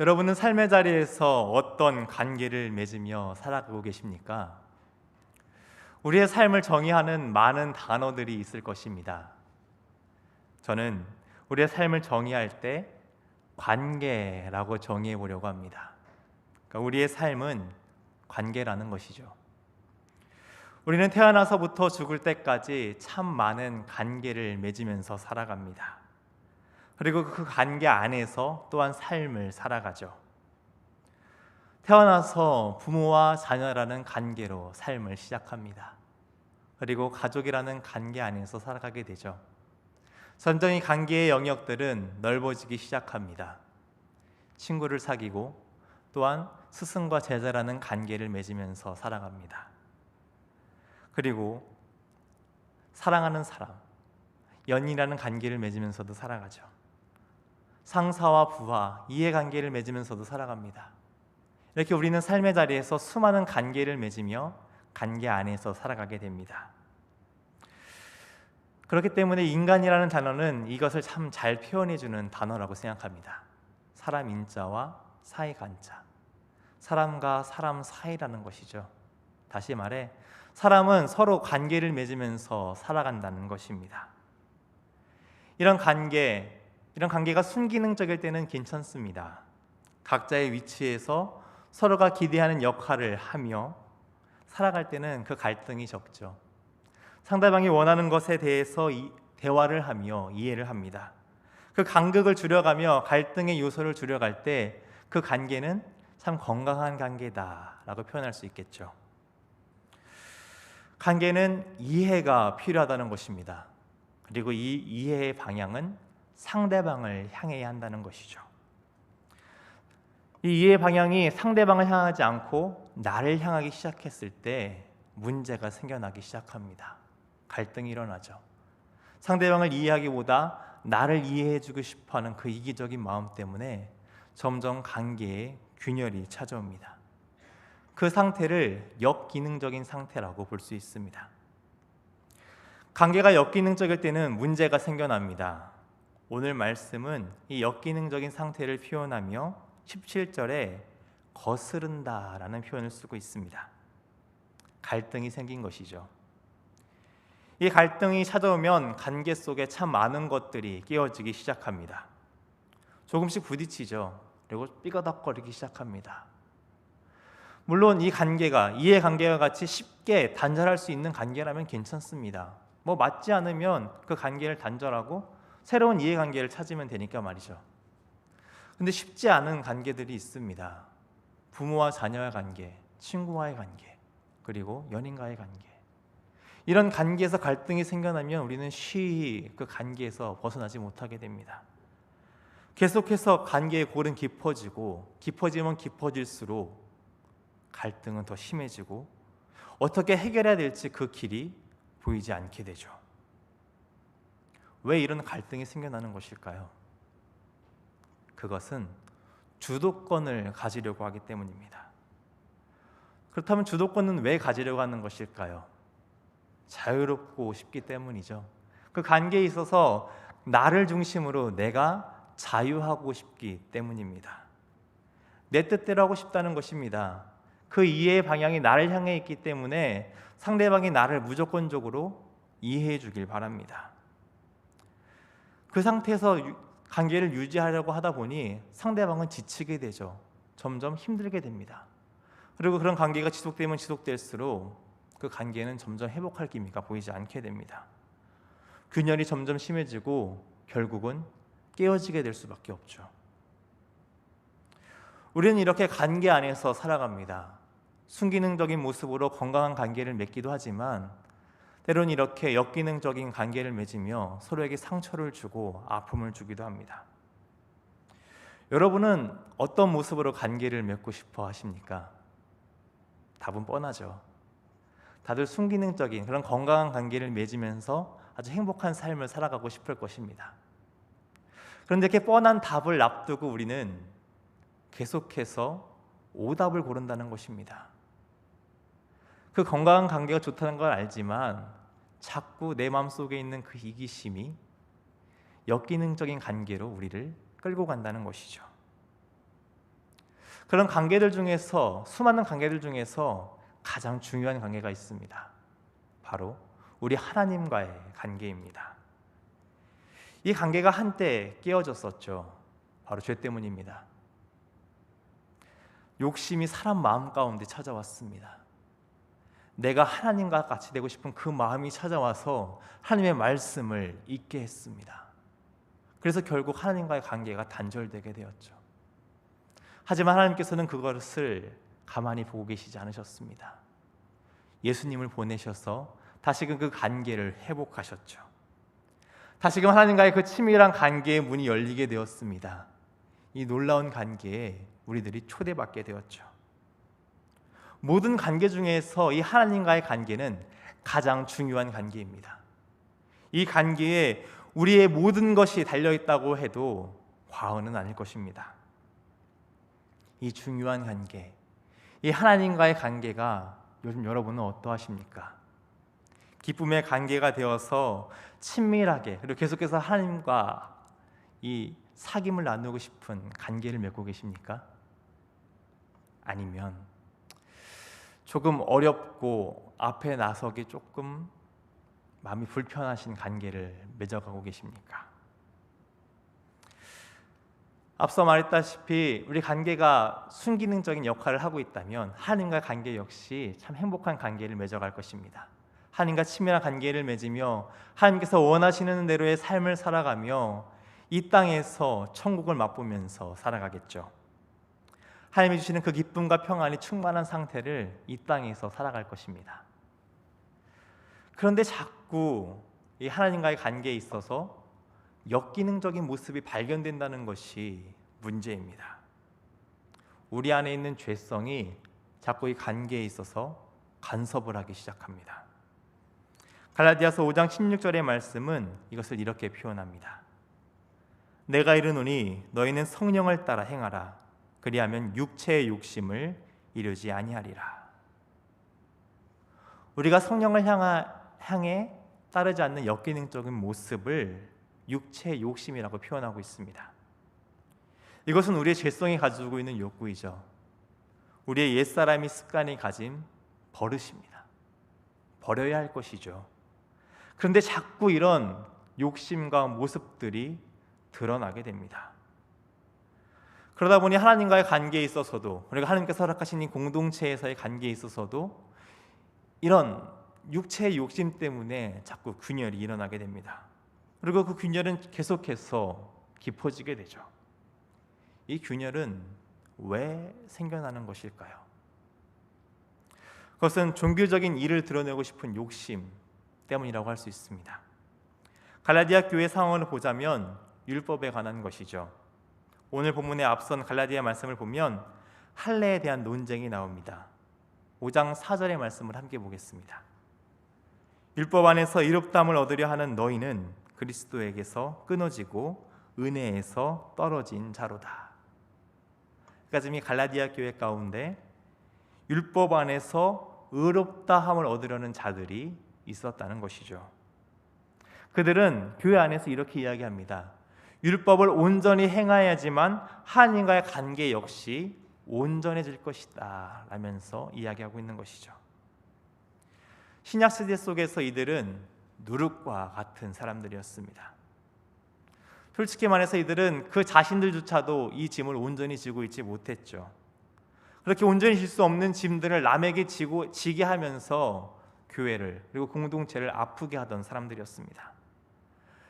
여러분은 삶의 자리에서 어떤 관계를 맺으며 살아가고 계십니까? 우리의 삶을 정의하는 많은 단어들이 있을 것입니다. 저는 우리의 삶을 정의할 때 관계라고 정의해 보려고 합니다. 그러니까 우리의 삶은 관계라는 것이죠. 우리는 태어나서부터 죽을 때까지 참 많은 관계를 맺으면서 살아갑니다. 그리고 그 관계 안에서 또한 삶을 살아가죠. 태어나서 부모와 자녀라는 관계로 삶을 시작합니다. 그리고 가족이라는 관계 안에서 살아가게 되죠. 점점 이 관계의 영역들은 넓어지기 시작합니다. 친구를 사귀고 또한 스승과 제자라는 관계를 맺으면서 살아갑니다. 그리고 사랑하는 사람, 연인이라는 관계를 맺으면서도 살아가죠. 상사와 부하, 이해관계를 맺으면서도 살아갑니다. 이렇게 우리는 삶의 자리에서 수많은 관계를 맺으며 관계 안에서 살아가게 됩니다. 그렇기 때문에 인간이라는 단어는 이것을 참 잘 표현해주는 단어라고 생각합니다. 사람 인자와 사이 간자, 사람과 사람 사이라는 것이죠. 다시 말해 사람은 서로 관계를 맺으면서 살아간다는 것입니다. 이런 관계가 순기능적일 때는 괜찮습니다. 각자의 위치에서 서로가 기대하는 역할을 하며 살아갈 때는 그 갈등이 적죠. 상대방이 원하는 것에 대해서 대화를 하며 이해를 합니다. 그 간극을 줄여가며 갈등의 요소를 줄여갈 때 그 관계는 참 건강한 관계다라고 표현할 수 있겠죠. 관계는 이해가 필요하다는 것입니다. 그리고 이 이해의 방향은 상대방을 향해야 한다는 것이죠. 이 이해의 방향이 상대방을 향하지 않고 나를 향하기 시작했을 때 문제가 생겨나기 시작합니다. 갈등이 일어나죠. 상대방을 이해하기보다 나를 이해해주고 싶어하는 그 이기적인 마음 때문에 점점 관계에 균열이 찾아옵니다. 그 상태를 역기능적인 상태라고 볼 수 있습니다. 관계가 역기능적일 때는 문제가 생겨납니다. 오늘 말씀은 이 역기능적인 상태를 표현하며 17절에 거스른다라는 표현을 쓰고 있습니다. 갈등이 생긴 것이죠. 이 갈등이 찾아오면 관계 속에 참 많은 것들이 깨어지기 시작합니다. 조금씩 부딪히죠. 그리고 삐거덕거리기 시작합니다. 물론 이 이해관계와 같이 쉽게 단절할 수 있는 관계라면 괜찮습니다. 맞지 않으면 그 관계를 단절하고 새로운 이해관계를 찾으면 되니까 말이죠. 근데 쉽지 않은 관계들이 있습니다. 부모와 자녀의 관계, 친구와의 관계, 그리고 연인과의 관계. 이런 관계에서 갈등이 생겨나면 우리는 쉬이 그 관계에서 벗어나지 못하게 됩니다. 계속해서 관계의 골은 깊어지면 깊어질수록 갈등은 더 심해지고 어떻게 해결해야 될지 그 길이 보이지 않게 되죠. 왜 이런 갈등이 생겨나는 것일까요? 그것은 주도권을 가지려고 하기 때문입니다. 그렇다면 주도권은 왜 가지려고 하는 것일까요? 자유롭고 싶기 때문이죠. 그 관계에 있어서 나를 중심으로 내가 자유하고 싶기 때문입니다. 내 뜻대로 하고 싶다는 것입니다. 그 이해의 방향이 나를 향해 있기 때문에 상대방이 나를 무조건적으로 이해해 주길 바랍니다. 그 상태에서 관계를 유지하려고 하다 보니 상대방은 지치게 되죠. 점점 힘들게 됩니다. 그리고 그런 관계가 지속되면 지속될수록 그 관계는 점점 회복할 기미가 보이지 않게 됩니다. 균열이 점점 심해지고 결국은 깨어지게 될 수밖에 없죠. 우리는 이렇게 관계 안에서 살아갑니다. 순기능적인 모습으로 건강한 관계를 맺기도 하지만 때론 이렇게 역기능적인 관계를 맺으며 서로에게 상처를 주고 아픔을 주기도 합니다. 여러분은 어떤 모습으로 관계를 맺고 싶어 하십니까? 답은 뻔하죠. 다들 순기능적인 그런 건강한 관계를 맺으면서 아주 행복한 삶을 살아가고 싶을 것입니다. 그런데 이렇게 뻔한 답을 앞두고 우리는 계속해서 오답을 고른다는 것입니다. 그 건강한 관계가 좋다는 걸 알지만 자꾸 내 마음속에 있는 그 이기심이 역기능적인 관계로 우리를 끌고 간다는 것이죠. 그런 관계들 중에서, 수많은 관계들 중에서 가장 중요한 관계가 있습니다. 바로 우리 하나님과의 관계입니다. 이 관계가 한때 깨어졌었죠. 바로 죄 때문입니다. 욕심이 사람 마음 가운데 찾아왔습니다. 내가 하나님과 같이 되고 싶은 그 마음이 찾아와서 하나님의 말씀을 잊게 했습니다. 그래서 결국 하나님과의 관계가 단절되게 되었죠. 하지만 하나님께서는 그것을 가만히 보고 계시지 않으셨습니다. 예수님을 보내셔서 다시금 그 관계를 회복하셨죠. 다시금 하나님과의 그 친밀한 관계의 문이 열리게 되었습니다. 이 놀라운 관계에 우리들이 초대받게 되었죠. 모든 관계 중에서 이 하나님과의 관계는 가장 중요한 관계입니다. 이 관계에 우리의 모든 것이 달려있다고 해도 과언은 아닐 것입니다. 이 중요한 관계, 이 하나님과의 관계가 요즘 여러분은 어떠하십니까? 기쁨의 관계가 되어서 친밀하게, 그리고 계속해서 하나님과 이 사귐을 나누고 싶은 관계를 맺고 계십니까? 아니면 조금 어렵고 앞에 나서기 조금 마음이 불편하신 관계를 맺어가고 계십니까? 앞서 말했다시피 우리 관계가 순기능적인 역할을 하고 있다면 하나님과의 관계 역시 참 행복한 관계를 맺어갈 것입니다. 하나님과 친밀한 관계를 맺으며 하나님께서 원하시는 대로의 삶을 살아가며 이 땅에서 천국을 맛보면서 살아가겠죠. 하나님이 주시는 그 기쁨과 평안이 충만한 상태를 이 땅에서 살아갈 것입니다. 그런데 자꾸 이 하나님과의 관계에 있어서 역기능적인 모습이 발견된다는 것이 문제입니다. 우리 안에 있는 죄성이 자꾸 이 관계에 있어서 간섭을 하기 시작합니다. 갈라디아서 5장 16절의 말씀은 이것을 이렇게 표현합니다. 내가 이르노니 너희는 성령을 따라 행하라. 그리하면 육체의 욕심을 이루지 아니하리라. 우리가 성령을 향해 따르지 않는 역기능적인 모습을 육체의 욕심이라고 표현하고 있습니다. 이것은 우리의 죄성이 가지고 있는 욕구이죠. 우리의 옛사람이 습관이 가진 버릇입니다. 버려야 할 것이죠. 그런데 자꾸 이런 욕심과 모습들이 드러나게 됩니다. 그러다 보니 하나님과의 관계에 있어서도, 그리고 하나님께서 허락하신 이 공동체에서의 관계에 있어서도 이런 육체의 욕심 때문에 자꾸 균열이 일어나게 됩니다. 그리고 그 균열은 계속해서 깊어지게 되죠. 이 균열은 왜 생겨나는 것일까요? 그것은 종교적인 일을 드러내고 싶은 욕심 때문이라고 할 수 있습니다. 갈라디아 교회 상황을 보자면 율법에 관한 것이죠. 오늘 본문의 앞선 갈라디아 말씀을 보면 할례에 대한 논쟁이 나옵니다. 5장 4절의 말씀을 함께 보겠습니다. 율법 안에서 의롭다함을 얻으려 하는 너희는 그리스도에게서 끊어지고 은혜에서 떨어진 자로다. 그러니까 지금 이 갈라디아 교회 가운데 율법 안에서 의롭다함을 얻으려는 자들이 있었다는 것이죠. 그들은 교회 안에서 이렇게 이야기합니다. 율법을 온전히 행해야지만 하나님과의 관계 역시 온전해질 것이다 라면서 이야기하고 있는 것이죠. 신약시대 속에서 이들은 누룩과 같은 사람들이었습니다. 솔직히 말해서 이들은 그 자신들조차도 이 짐을 온전히 지고 있지 못했죠. 그렇게 온전히 질 수 없는 짐들을 남에게 지게 하면서 교회를, 그리고 공동체를 아프게 하던 사람들이었습니다.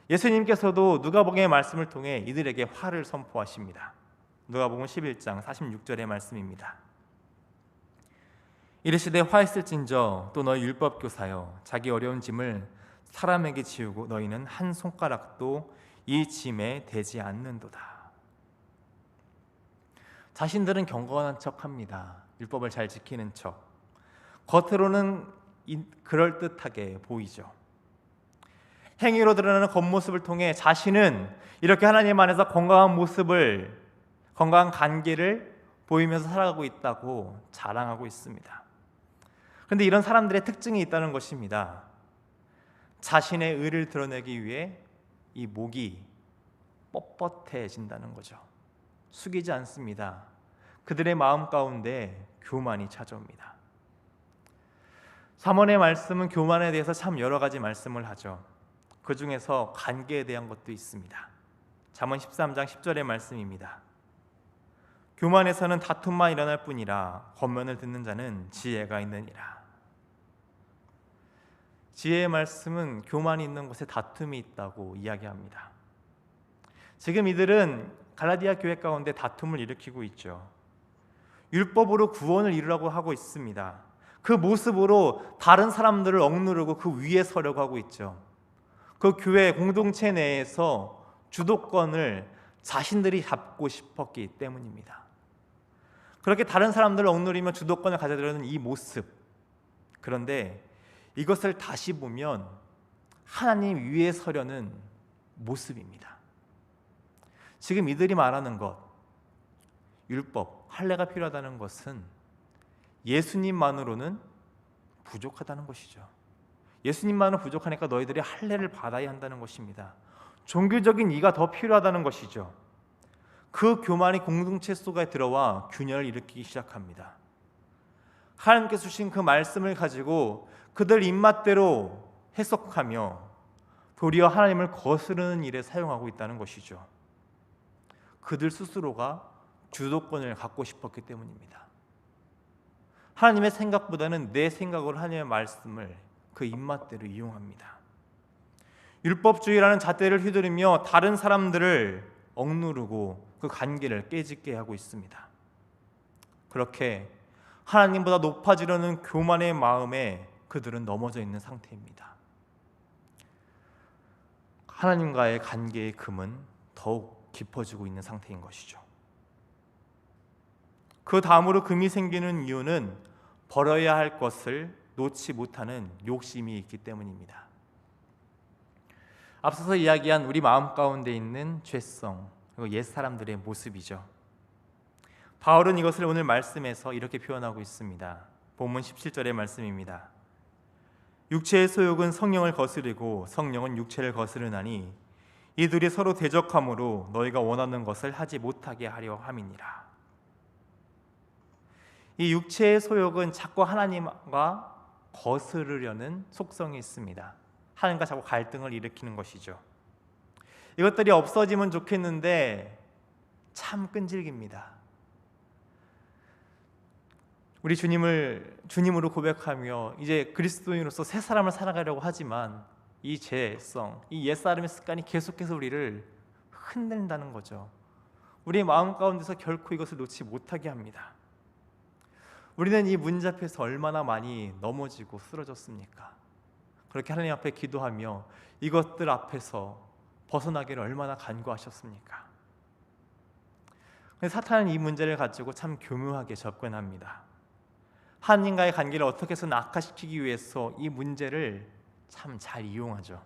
예수님께서도 누가복음의 말씀을 통해 이들에게 화를 선포하십니다. 누가복음 11장 46절의 말씀입니다. 이르시되 화했을진저 또 너희 율법교사여 자기 어려운 짐을 사람에게 지우고 너희는 한 손가락도 이 짐에 대지 않는도다. 자신들은 경건한 척합니다. 율법을 잘 지키는 척. 겉으로는 그럴듯하게 보이죠. 행위로 드러나는 겉모습을 통해 자신은 이렇게 하나님 안에서 건강한 모습을, 건강한 관계를 보이면서 살아가고 있다고 자랑하고 있습니다. 그런데 이런 사람들의 특징이 있다는 것입니다. 자신의 의를 드러내기 위해 이 목이 뻣뻣해진다는 거죠. 숙이지 않습니다. 그들의 마음 가운데 교만이 찾아옵니다. 3월의 말씀은 교만에 대해서 참 여러 가지 말씀을 하죠. 그 중에서 관계에 대한 것도 있습니다. 잠언 13장 10절의 말씀입니다. 교만에서는 다툼만 일어날 뿐이라 권면을 듣는 자는 지혜가 있느니라. 지혜의 말씀은 교만이 있는 곳에 다툼이 있다고 이야기합니다. 지금 이들은 갈라디아 교회 가운데 다툼을 일으키고 있죠. 율법으로 구원을 이루려고 하고 있습니다. 그 모습으로 다른 사람들을 억누르고 그 위에 서려고 하고 있죠. 그 교회 공동체 내에서 주도권을 자신들이 잡고 싶었기 때문입니다. 그렇게 다른 사람들을 억누르며 주도권을 가져들려는 이 모습, 그런데 이것을 다시 보면 하나님 위에 서려는 모습입니다. 지금 이들이 말하는 것, 율법, 할례가 필요하다는 것은 예수님만으로는 부족하다는 것이죠. 예수님만은 부족하니까 너희들이 할례를 받아야 한다는 것입니다. 종교적인 이가 더 필요하다는 것이죠. 그 교만이 공동체 속에 들어와 균열을 일으키기 시작합니다. 하나님께서 주신 그 말씀을 가지고 그들 입맛대로 해석하며 도리어 하나님을 거스르는 일에 사용하고 있다는 것이죠. 그들 스스로가 주도권을 갖고 싶었기 때문입니다. 하나님의 생각보다는 내 생각으로 하나님의 말씀을 그 입맛대로 이용합니다. 율법주의라는 잣대를 휘두르며 다른 사람들을 억누르고 그 관계를 깨짓게 하고 있습니다. 그렇게 하나님보다 높아지려는 교만의 마음에 그들은 넘어져 있는 상태입니다. 하나님과의 관계의 금은 더욱 깊어지고 있는 상태인 것이죠. 그 다음으로 금이 생기는 이유는 버려야 할 것을 놓지 못하는 욕심이 있기 때문입니다. 앞서서 이야기한 우리 마음 가운데 있는 죄성, 그리고 옛사람들의 모습이죠. 바울은 이것을 오늘 말씀에서 이렇게 표현하고 있습니다. 본문 17절의 말씀입니다. 육체의 소욕은 성령을 거스르고 성령은 육체를 거스르나니 이들이 서로 대적함으로 너희가 원하는 것을 하지 못하게 하려 함이니라. 이 육체의 소욕은 자꾸 하나님과 거스르려는 속성이 있습니다. 하나님과 자꾸 갈등을 일으키는 것이죠. 이것들이 없어지면 좋겠는데 참 끈질깁니다. 우리 주님으로 고백하며 이제 그리스도인으로서 새 사람을 살아가려고 하지만 이 죄성, 이 옛사람의 습관이 계속해서 우리를 흔든다는 거죠. 우리의 마음 가운데서 결코 이것을 놓지 못하게 합니다. 우리는 이 문제 앞에서 얼마나 많이 넘어지고 쓰러졌습니까? 그렇게 하나님 앞에 기도하며 이것들 앞에서 벗어나기를 얼마나 간구하셨습니까? 사탄은 이 문제를 가지고 참 교묘하게 접근합니다. 하나님과의 관계를 어떻게 해서 악화시키기 위해서 이 문제를 참 잘 이용하죠.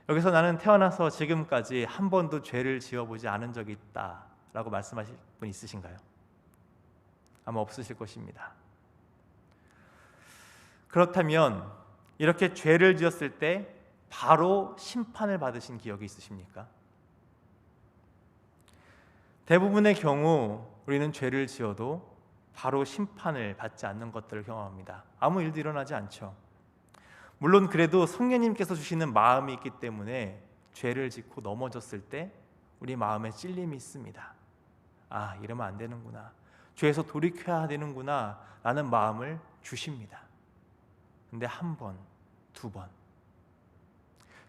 여기서 나는 태어나서 지금까지 한 번도 죄를 지어보지 않은 적이 있다라고 말씀하실 분 있으신가요? 아마 없으실 것입니다. 그렇다면 이렇게 죄를 지었을 때 바로 심판을 받으신 기억이 있으십니까? 대부분의 경우 우리는 죄를 지어도 바로 심판을 받지 않는 것들을 경험합니다. 아무 일도 일어나지 않죠. 물론 그래도 성령님께서 주시는 마음이 있기 때문에 죄를 짓고 넘어졌을 때 우리 마음에 찔림이 있습니다. 아, 이러면 안 되는구나, 죄에서 돌이켜야 되는구나 라는 마음을 주십니다. 근데 한 번, 두 번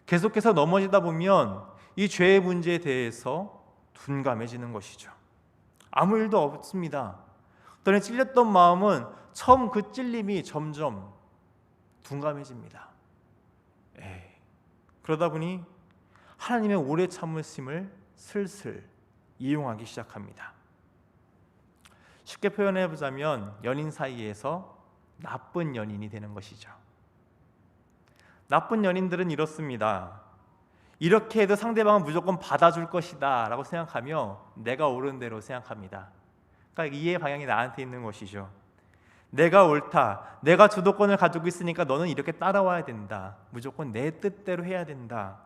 계속해서 넘어지다 보면 이 죄의 문제에 대해서 둔감해지는 것이죠. 아무 일도 없습니다. 또는 찔렸던 마음은 처음 그 찔림이 점점 둔감해집니다. 그러다 보니 하나님의 오래 참으심을 슬슬 이용하기 시작합니다. 쉽게 표현해 보자면 연인 사이에서 나쁜 연인이 되는 것이죠. 나쁜 연인들은 이렇습니다. 이렇게 해도 상대방은 무조건 받아줄 것이다 라고 생각하며 내가 옳은 대로 생각합니다. 그러니까 이해의 방향이 나한테 있는 것이죠. 내가 옳다, 내가 주도권을 가지고 있으니까 너는 이렇게 따라와야 된다, 무조건 내 뜻대로 해야 된다.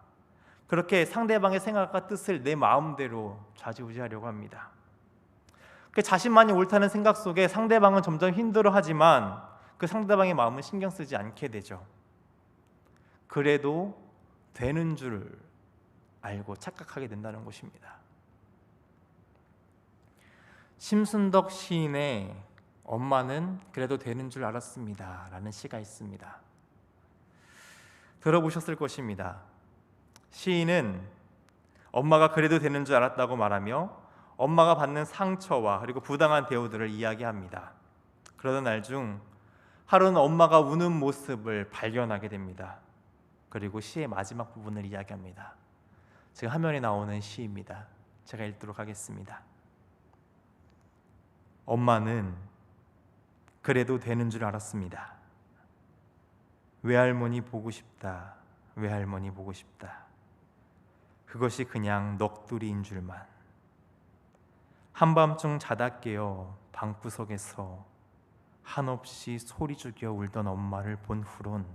그렇게 상대방의 생각과 뜻을 내 마음대로 좌지우지하려고 합니다. 그 자신만이 옳다는 생각 속에 상대방은 점점 힘들어하지만 그 상대방의 마음은 신경 쓰지 않게 되죠. 그래도 되는 줄 알고 착각하게 된다는 것입니다. 심순덕 시인의 엄마는 그래도 되는 줄 알았습니다 라는 시가 있습니다. 들어보셨을 것입니다. 시인은 엄마가 그래도 되는 줄 알았다고 말하며 엄마가 받는 상처와 그리고 부당한 대우들을 이야기합니다. 그러던 날 중 하루는 엄마가 우는 모습을 발견하게 됩니다. 그리고 시의 마지막 부분을 이야기합니다. 지금 화면에 나오는 시입니다. 제가 읽도록 하겠습니다. 엄마는 그래도 되는 줄 알았습니다. 외할머니 보고 싶다. 외할머니 보고 싶다. 그것이 그냥 넋두리인 줄만. 한밤중 자다 깨어 방구석에서 한없이 소리 죽여 울던 엄마를 본 후론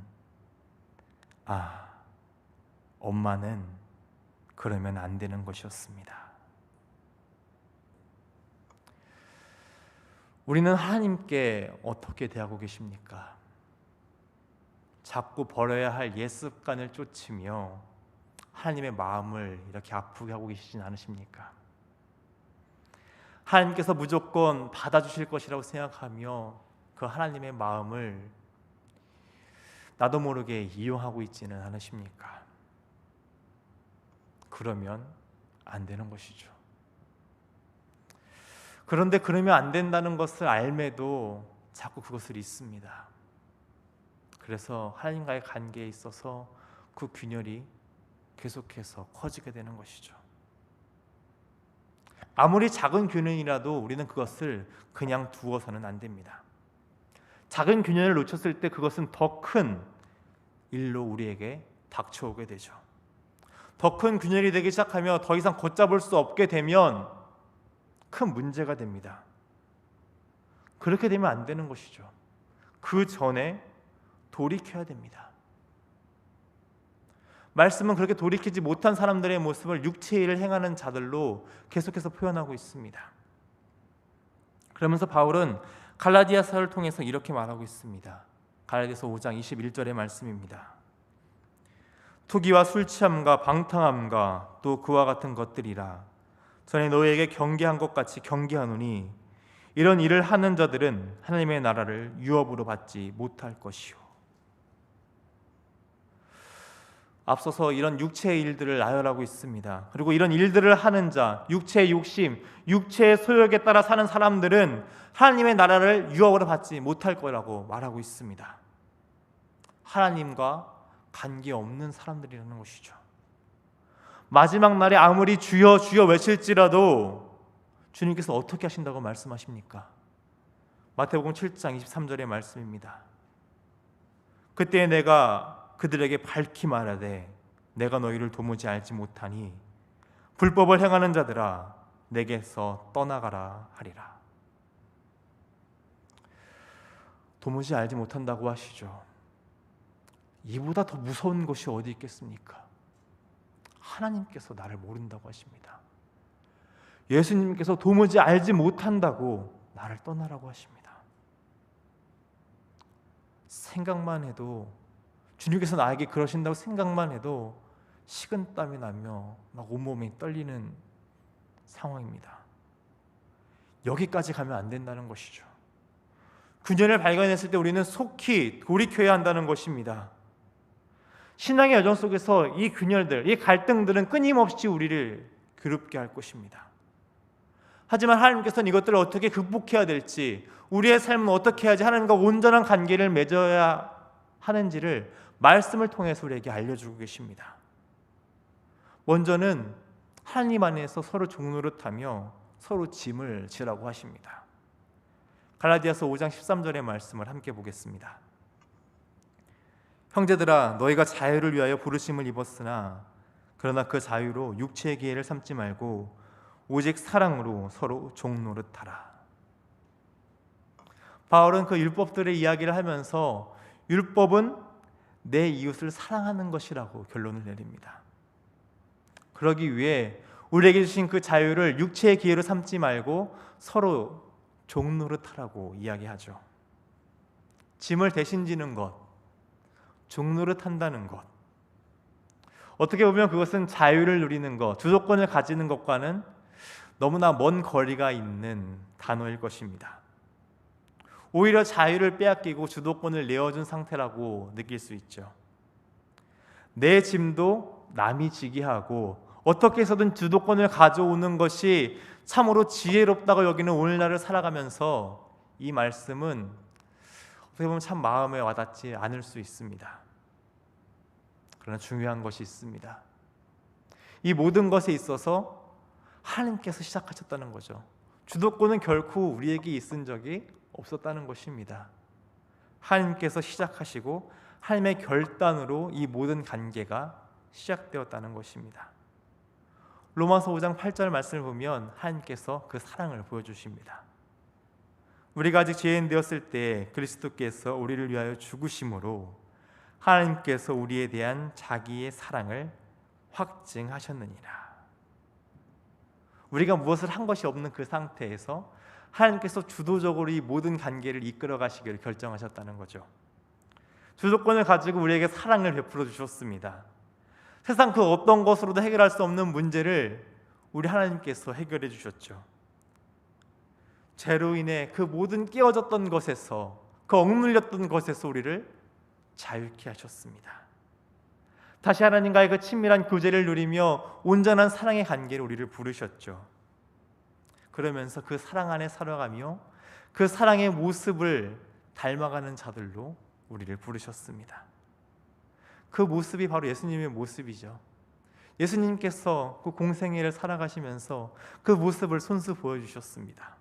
엄마는 그러면 안 되는 것이었습니다. 우리는 하나님께 어떻게 대하고 계십니까? 자꾸 버려야 할 옛 습관을 쫓으며 하나님의 마음을 이렇게 아프게 하고 계시진 않으십니까? 하나님께서 무조건 받아주실 것이라고 생각하며 그 하나님의 마음을 나도 모르게 이용하고 있지는 않으십니까? 그러면 안 되는 것이죠. 그런데 그러면 안 된다는 것을 알매도 자꾸 그것을 잊습니다. 그래서 하나님과의 관계에 있어서 그 균열이 계속해서 커지게 되는 것이죠. 아무리 작은 균열이라도 우리는 그것을 그냥 두어서는 안 됩니다. 작은 균열을 놓쳤을 때 그것은 더 큰 일로 우리에게 닥쳐오게 되죠. 더 큰 균열이 되기 시작하며 더 이상 걷잡을 수 없게 되면 큰 문제가 됩니다. 그렇게 되면 안 되는 것이죠. 그 전에 돌이켜야 됩니다. 말씀은 그렇게 돌이키지 못한 사람들의 모습을 육체의 일을 행하는 자들로 계속해서 표현하고 있습니다. 그러면서 바울은 갈라디아서를 통해서 이렇게 말하고 있습니다. 갈라디아서 5장 21절의 말씀입니다. 투기와 술 취함과 방탕함과 또 그와 같은 것들이라 전에 너희에게 경계한 것 같이 경계하노니 이런 일을 하는 자들은 하나님의 나라를 유업으로 받지 못할 것이요. 앞서서 이런 육체의 일들을 나열하고 있습니다. 그리고 이런 일들을 하는 자, 육체의 욕심, 육체의 소욕에 따라 사는 사람들은 하나님의 나라를 유업으로 받지 못할 거라고 말하고 있습니다. 하나님과 관계없는 사람들이라는 것이죠. 마지막 날에 아무리 주여 주여 외칠지라도 주님께서 어떻게 하신다고 말씀하십니까? 마태복음 7장 23절의 말씀입니다. 그때 내가 그들에게 밝히 말하되 내가 너희를 도무지 알지 못하니 불법을 행하는 자들아 내게서 떠나가라 하리라. 도무지 알지 못한다고 하시죠. 이보다 더 무서운 것이 어디 있겠습니까? 하나님께서 나를 모른다고 하십니다. 예수님께서 도무지 알지 못한다고 나를 떠나라고 하십니다. 생각만 해도 주님께서 나에게 그러신다고 생각만 해도 식은땀이 나며 막 온몸이 떨리는 상황입니다. 여기까지 가면 안 된다는 것이죠. 균열을 발견했을 때 우리는 속히 돌이켜야 한다는 것입니다. 신앙의 여정 속에서 이 균열들, 이 갈등들은 끊임없이 우리를 괴롭게 할 것입니다. 하지만 하나님께서는 이것들을 어떻게 극복해야 될지, 우리의 삶은 어떻게 해야지 하나님과 온전한 관계를 맺어야 하는지를 말씀을 통해서 우리에게 알려주고 계십니다. 먼저는 하나님 안에서 서로 종노릇하며 서로 짐을 지라고 하십니다. 갈라디아서 5장 13절의 말씀을 함께 보겠습니다. 형제들아 너희가 자유를 위하여 부르심을 입었으나 그러나 그 자유로 육체의 기회를 삼지 말고 오직 사랑으로 서로 종노릇하라. 바울은 그 율법들의 이야기를 하면서 율법은 내 이웃을 사랑하는 것이라고 결론을 내립니다. 그러기 위해 우리에게 주신 그 자유를 육체의 기회로 삼지 말고 서로 종노릇하라고 이야기하죠. 짐을 대신 지는 것, 종노릇한다는 것. 어떻게 보면 그것은 자유를 누리는 것, 주도권을 가지는 것과는 너무나 먼 거리가 있는 단어일 것입니다. 오히려 자유를 빼앗기고 주도권을 내어준 상태라고 느낄 수 있죠. 내 짐도 남이 지게 하고 어떻게 해서든 주도권을 가져오는 것이 참으로 지혜롭다고 여기는 오늘날을 살아가면서 이 말씀은 어떻게 보면 참 마음에 와닿지 않을 수 있습니다. 그러나 중요한 것이 있습니다. 이 모든 것에 있어서 하나님께서 시작하셨다는 거죠. 주도권은 결코 우리에게 있은 적이 없었다는 것입니다. 하나님께서 시작하시고 하나님의 결단으로 이 모든 관계가 시작되었다는 것입니다. 로마서 5장 8절 말씀을 보면 하나님께서 그 사랑을 보여주십니다. 우리가 아직 죄인 되었을 때 그리스도께서 우리를 위하여 죽으심으로 하나님께서 우리에 대한 자기의 사랑을 확증하셨느니라. 우리가 무엇을 한 것이 없는 그 상태에서 하나님께서 주도적으로 이 모든 관계를 이끌어 가시기를 결정하셨다는 거죠. 주도권을 가지고 우리에게 사랑을 베풀어 주셨습니다. 세상 그 어떤 것으로도 해결할 수 없는 문제를 우리 하나님께서 해결해 주셨죠. 죄로 인해 그 모든 깨어졌던 것에서, 그 억눌렸던 것에서 우리를 자유케 하셨습니다. 다시 하나님과의 그 친밀한 교제를 누리며 온전한 사랑의 관계를 우리를 부르셨죠. 그러면서 그 사랑 안에 살아가며 그 사랑의 모습을 닮아가는 자들로 우리를 부르셨습니다. 그 모습이 바로 예수님의 모습이죠. 예수님께서 그 공생애를 살아가시면서 그 모습을 손수 보여주셨습니다.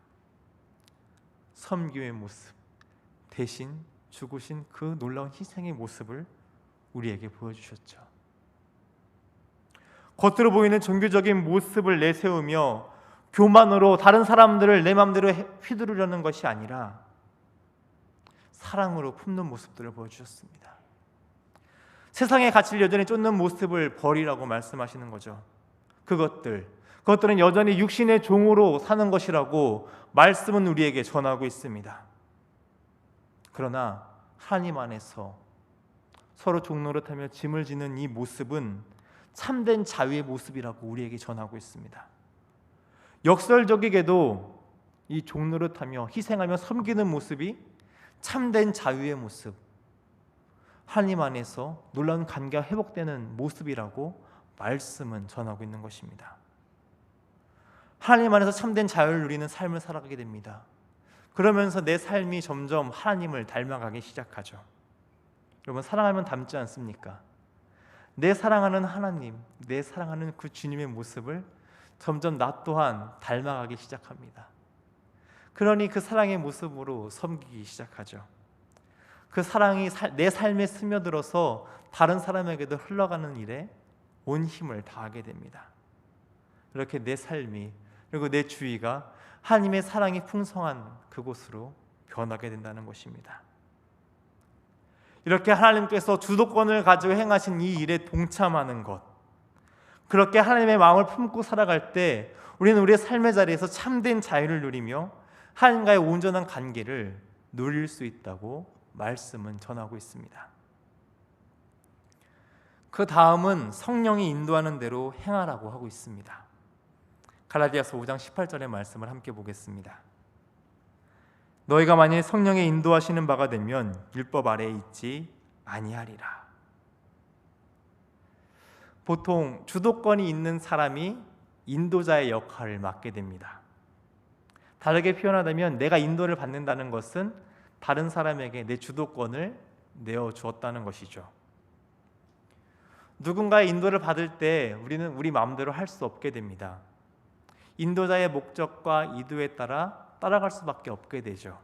섬기의 모습, 대신 죽으신 그 놀라운 희생의 모습을 우리에게 보여주셨죠. 겉으로 보이는 종교적인 모습을 내세우며 교만으로 다른 사람들을 내 마음대로 휘두르려는 것이 아니라 사랑으로 품는 모습들을 보여주셨습니다. 세상의 가치를 여전히 쫓는 모습을 버리라고 말씀하시는 거죠. 그것들은 여전히 육신의 종으로 사는 것이라고 말씀은 우리에게 전하고 있습니다. 그러나 하나님 안에서 서로 종노릇하며 짐을 지는 이 모습은 참된 자유의 모습이라고 우리에게 전하고 있습니다. 역설적이게도 이 종노릇하며 희생하며 섬기는 모습이 참된 자유의 모습, 하나님 안에서 놀라운 관계가 회복되는 모습이라고 말씀은 전하고 있는 것입니다. 하나님 안에서 참된 자유를 누리는 삶을 살아가게 됩니다. 그러면서 내 삶이 점점 하나님을 닮아가기 시작하죠. 여러분, 사랑하면 닮지 않습니까? 내 사랑하는 하나님, 내 사랑하는 그 주님의 모습을 점점 나 또한 닮아가기 시작합니다. 그러니 그 사랑의 모습으로 섬기기 시작하죠. 그 사랑이 내 삶에 스며들어서 다른 사람에게도 흘러가는 일에 온 힘을 다하게 됩니다. 이렇게 내 삶이, 그리고 내 주위가 하나님의 사랑이 풍성한 그곳으로 변하게 된다는 것입니다. 이렇게 하나님께서 주도권을 가지고 행하신 이 일에 동참하는 것, 그렇게 하나님의 마음을 품고 살아갈 때 우리는 우리의 삶의 자리에서 참된 자유를 누리며 하나님과의 온전한 관계를 누릴 수 있다고 말씀은 전하고 있습니다. 그 다음은 성령이 인도하는 대로 행하라고 하고 있습니다. 갈라디아서 5장 18절의 말씀을 함께 보겠습니다. 너희가 만일 성령의 인도하시는 바가 되면 율법 아래에 있지 아니하리라. 보통 주도권이 있는 사람이 인도자의 역할을 맡게 됩니다. 다르게 표현하자면 내가 인도를 받는다는 것은 다른 사람에게 내 주도권을 내어주었다는 것이죠. 누군가의 인도를 받을 때 우리는 우리 마음대로 할 수 없게 됩니다. 인도자의 목적과 이도에 따라갈 수밖에 없게 되죠.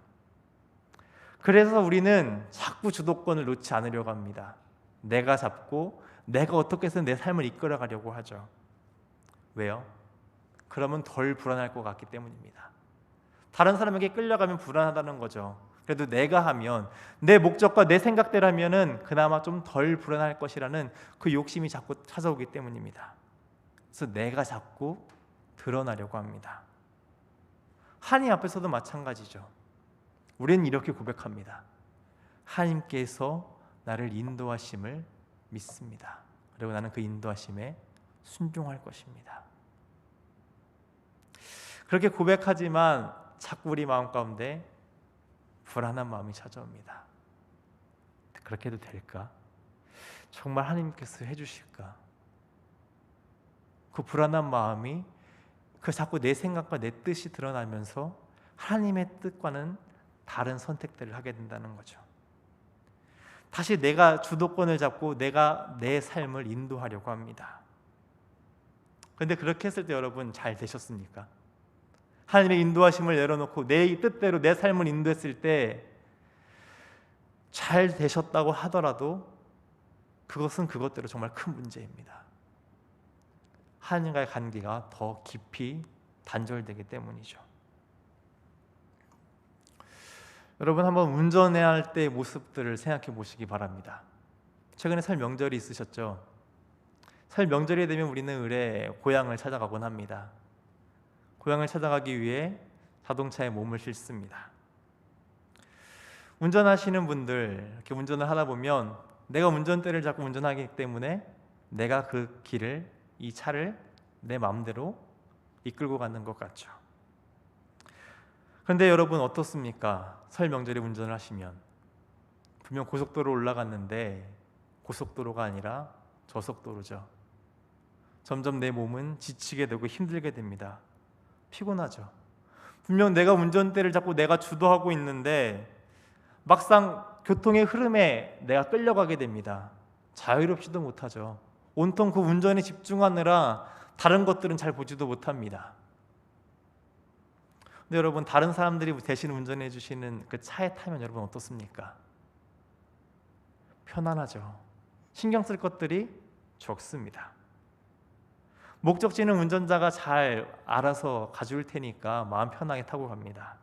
그래서 우리는 자꾸 주도권을 놓지 않으려고 합니다. 내가 잡고 내가 어떻게 해서 내 삶을 이끌어 가려고 하죠. 왜요? 그러면 덜 불안할 것 같기 때문입니다. 다른 사람에게 끌려가면 불안하다는 거죠. 그래도 내가 하면, 내 목적과 내 생각대로 하면은 그나마 좀 덜 불안할 것이라는 그 욕심이 자꾸 찾아오기 때문입니다. 그래서 내가 자꾸 드러나려고 합니다. 하나님 앞에서도 마찬가지죠. 우리는 이렇게 고백합니다. 하나님께서 나를 인도하심을 믿습니다. 그리고 나는 그 인도하심에 순종할 것입니다. 그렇게 고백하지만 자꾸 우리 마음 가운데 불안한 마음이 찾아옵니다. 그렇게 해도 될까? 정말 하나님께서 해주실까? 그 불안한 마음이 자꾸 내 생각과 내 뜻이 드러나면서 하나님의 뜻과는 다른 선택들을 하게 된다는 거죠. 다시 내가 주도권을 잡고 내가 내 삶을 인도하려고 합니다. 그런데 그렇게 했을 때 여러분 잘 되셨습니까? 하나님의 인도하심을 내려놓고 내 뜻대로 내 삶을 인도했을 때 잘 되셨다고 하더라도 그것은 그것대로 정말 큰 문제입니다. 하나님과의 관계가 더 깊이 단절되기 때문이죠. 여러분 한번 운전해야 할 때의 모습들을 생각해 보시기 바랍니다. 최근에 설 명절이 있으셨죠? 설 명절이 되면 우리는 을에 고향을 찾아가곤 합니다. 고향을 찾아가기 위해 자동차에 몸을 싣습니다. 운전하시는 분들 이렇게 운전을 하다 보면 내가 운전대를 잡고 운전하기 때문에 내가 그 길을 이 차를 내 마음대로 이끌고 가는 것 같죠. 그런데 여러분 어떻습니까? 설 명절에 운전을 하시면 분명 고속도로 올라갔는데 고속도로가 아니라 저속도로죠. 점점 내 몸은 지치게 되고 힘들게 됩니다. 피곤하죠. 분명 내가 운전대를 잡고 내가 주도하고 있는데 막상 교통의 흐름에 내가 끌려가게 됩니다. 자유롭지도 못하죠. 온통 그 운전에 집중하느라 다른 것들은 잘 보지도 못합니다. 근데 여러분 다른 사람들이 대신 운전해 주시는 그 차에 타면 여러분 어떻습니까? 편안하죠. 신경 쓸 것들이 적습니다. 목적지는 운전자가 잘 알아서 가줄 테니까 마음 편하게 타고 갑니다.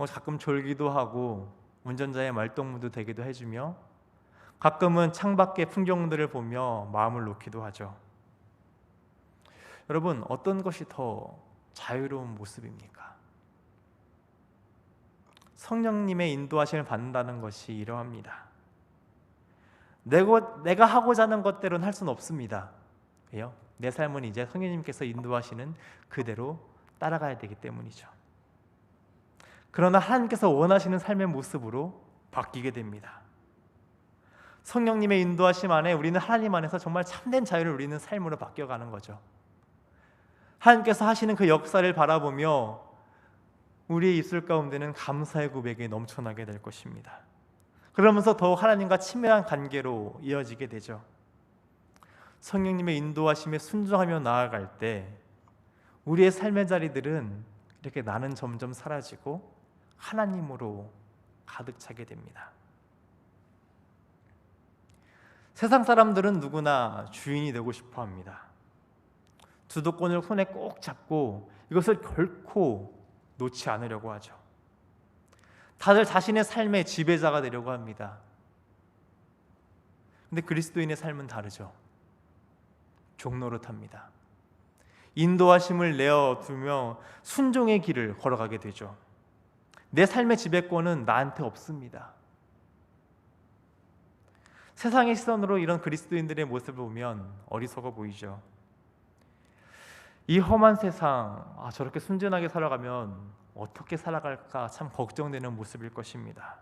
가끔 졸기도 하고 운전자의 말동무도 되기도 해주며 가끔은 창밖의 풍경들을 보며 마음을 놓기도 하죠. 여러분 어떤 것이 더 자유로운 모습입니까? 성령님의 인도하심을 받는다는 것이 이러합니다. 내가 하고자 하는 것대로는 할 수는 없습니다. 왜요? 내 삶은 이제 성령님께서 인도하시는 그대로 따라가야 되기 때문이죠. 그러나 하나님께서 원하시는 삶의 모습으로 바뀌게 됩니다. 성령님의 인도하심 안에 우리는 하나님 안에서 정말 참된 자유를 누리는 삶으로 바뀌어가는 거죠. 하나님께서 하시는 그 역사를 바라보며 우리의 입술 가운데는 감사의 고백이 넘쳐나게 될 것입니다. 그러면서 더욱 하나님과 친밀한 관계로 이어지게 되죠. 성령님의 인도하심에 순종하며 나아갈 때 우리의 삶의 자리들은 이렇게 나는 점점 사라지고 하나님으로 가득 차게 됩니다. 세상 사람들은 누구나 주인이 되고 싶어 합니다. 주도권을 손에 꼭 잡고 이것을 결코 놓지 않으려고 하죠. 다들 자신의 삶의 지배자가 되려고 합니다. 근데 그리스도인의 삶은 다르죠. 종노릇합니다. 인도하심을 내어두며 순종의 길을 걸어가게 되죠. 내 삶의 지배권은 나한테 없습니다. 세상의 시선으로 이런 그리스도인들의 모습을 보면 어리석어 보이죠. 이 험한 세상, 저렇게 순진하게 살아가면 어떻게 살아갈까 참 걱정되는 모습일 것입니다.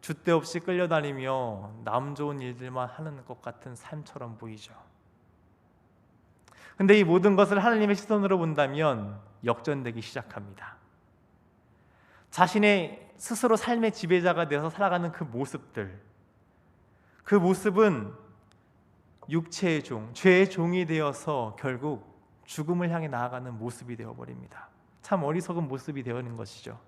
줏대 없이 끌려다니며 남 좋은 일들만 하는 것 같은 삶처럼 보이죠. 근데 이 모든 것을 하나님의 시선으로 본다면 역전되기 시작합니다. 자신의 스스로 삶의 지배자가 되어서 살아가는 그 모습들, 그 모습은 육체의 종, 죄의 종이 되어서 결국 죽음을 향해 나아가는 모습이 되어버립니다. 참 어리석은 모습이 되어있는 것이죠.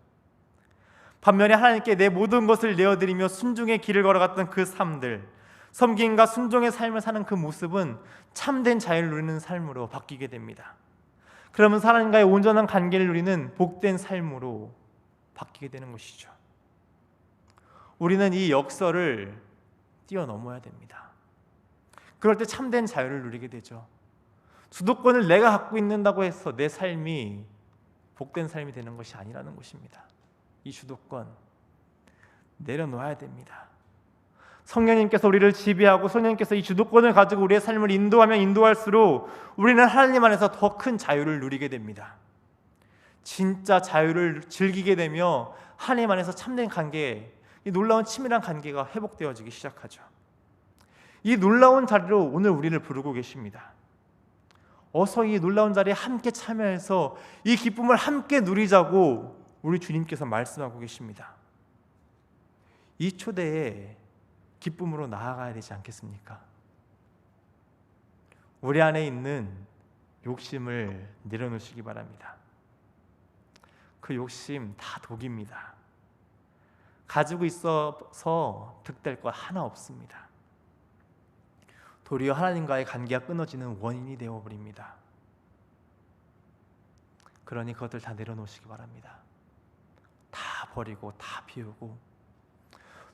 반면에 하나님께 내 모든 것을 내어드리며 순종의 길을 걸어갔던 그 삶들, 섬김과 순종의 삶을 사는 그 모습은 참된 자유를 누리는 삶으로 바뀌게 됩니다. 그러면서 하나님과의 온전한 관계를 누리는 복된 삶으로 바뀌게 되는 것이죠. 우리는 이 역설을 뛰어넘어야 됩니다. 그럴 때 참된 자유를 누리게 되죠. 주도권을 내가 갖고 있는다고 해서 내 삶이 복된 삶이 되는 것이 아니라는 것입니다. 이 주도권 내려놓아야 됩니다. 성령님께서 우리를 지배하고 성령님께서 이 주도권을 가지고 우리의 삶을 인도하면 인도할수록 우리는 하나님 안에서 더 큰 자유를 누리게 됩니다. 진짜 자유를 즐기게 되며 하나님 안에서 참된 관계, 이 놀라운 친밀한 관계가 회복되어지기 시작하죠. 이 놀라운 자리로 오늘 우리를 부르고 계십니다. 어서 이 놀라운 자리에 함께 참여해서 이 기쁨을 함께 누리자고 우리 주님께서 말씀하고 계십니다. 이 초대에 기쁨으로 나아가야 되지 않겠습니까? 우리 안에 있는 욕심을 내려놓으시기 바랍니다. 그 욕심 다 독입니다. 가지고 있어서 득될 것 하나 없습니다. 도리어 하나님과의 관계가 끊어지는 원인이 되어버립니다. 그러니 그것들 다 내려놓으시기 바랍니다. 다 버리고 다 비우고,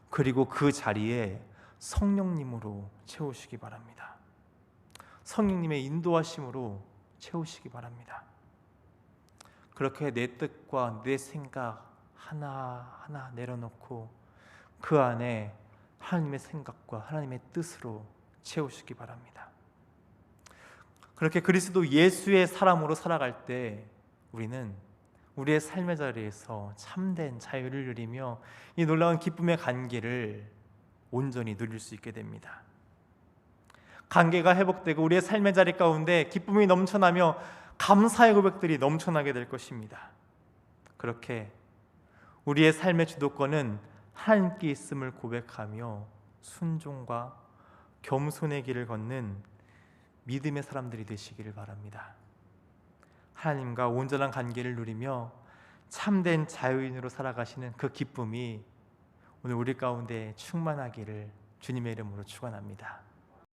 그리고 그 자리에 성령님으로 채우시기 바랍니다. 성령님의 인도하심으로 채우시기 바랍니다. 그렇게 내 뜻과 내 생각 하나하나 내려놓고 그 안에 하나님의 생각과 하나님의 뜻으로 채우시기 바랍니다. 그렇게 그리스도 예수의 사람으로 살아갈 때 우리는 우리의 삶의 자리에서 참된 자유를 누리며 이 놀라운 기쁨의 관계를 온전히 누릴 수 있게 됩니다. 관계가 회복되고 우리의 삶의 자리 가운데 기쁨이 넘쳐나며 감사의 고백들이 넘쳐나게 될 것입니다. 그렇게 우리의 삶의 주도권은 하나님께 있음을 고백하며 순종과 겸손의 길을 걷는 믿음의 사람들이 되시기를 바랍니다. 하나님과 온전한 관계를 누리며 참된 자유인으로 살아가시는 그 기쁨이 오늘 우리 가운데 충만하기를 주님의 이름으로 축원합니다.